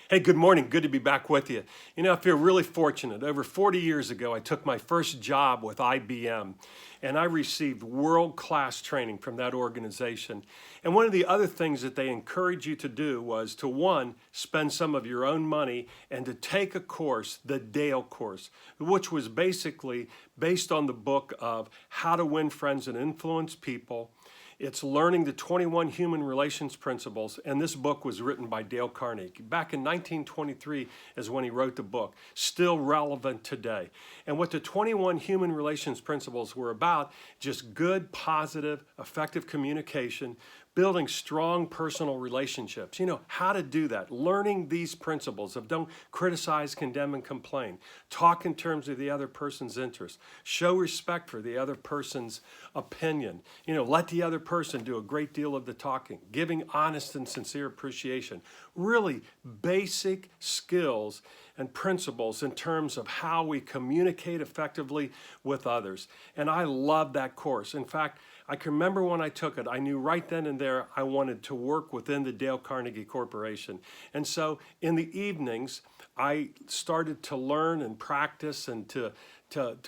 Hey, good morning. Good to be back with you. I feel really fortunate. Over 40 years ago, I took my first job with IBM, and I received world-class training from that organization. And one of the other things that they encouraged you to do was to, one, spend some of your own money and to take a course, the Dale course, which was basically based on the book of How to Win Friends and Influence People. It's learning the 21 human relations principles, and this book was written by Dale Carnegie. Back in 1923 is when he wrote the book, still relevant today. And what the 21 human relations principles were about, just good, positive, effective communication, building strong personal relationships. How to do that. Learning these principles of don't criticize, condemn, and complain. Talk in terms of the other person's interest. Show respect for the other person's opinion. Let the other person do a great deal of the talking. Giving honest and sincere appreciation. Really basic skills and principles in terms of how we communicate effectively with others. And I love that course. In fact, I can remember when I took it, I knew right then and there I wanted to work within the Dale Carnegie Corporation. And so in the evenings, I started to learn and practice and to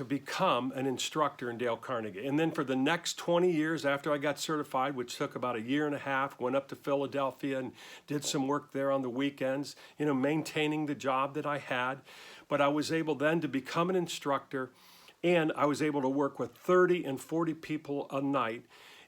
become an instructor in Dale Carnegie. And then for the next 20 years after I got certified, which took about a year and a half, went up to Philadelphia and did some work there on the weekends, maintaining the job that I had. But I was able then to become an instructor, and I was able to work with 30 and 40 people a night,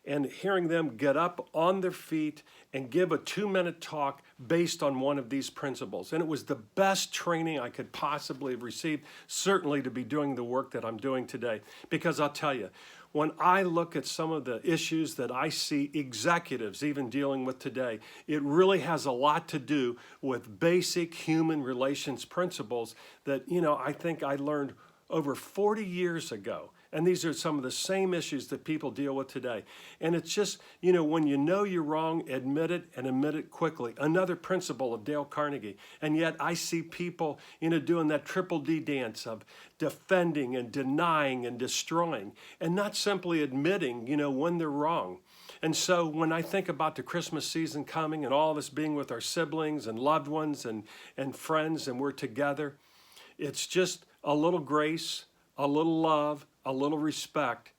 and hearing them get up on their feet and give a 2-minute talk based on one of these principles. And it was the best training I could possibly have received, certainly to be doing the work that I'm doing today. Because I'll tell you, when I look at some of the issues that I see executives even dealing with today, it really has a lot to do with basic human relations principles that, I think I learned over 40 years ago. And these are some of the same issues that people deal with today. And it's just, when you know you're wrong, admit it and admit it quickly. Another principle of Dale Carnegie. And yet I see people, doing that triple D dance of defending and denying and destroying and not simply admitting, when they're wrong. And so when I think about the Christmas season coming and all of us being with our siblings and loved ones and friends and we're together, it's just a little grace, a little love, a little respect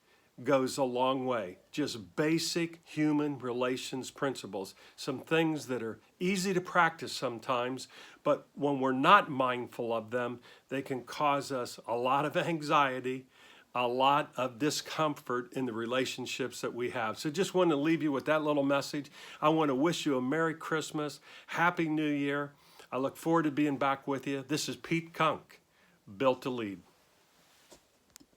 goes a long way. Just basic human relations principles. Some things that are easy to practice sometimes, but when we're not mindful of them, they can cause us a lot of anxiety, a lot of discomfort in the relationships that we have. So just want to leave you with that little message. I want to wish you a Merry Christmas, Happy New Year. I look forward to being back with you. This is Pete Kunk, Built to Lead.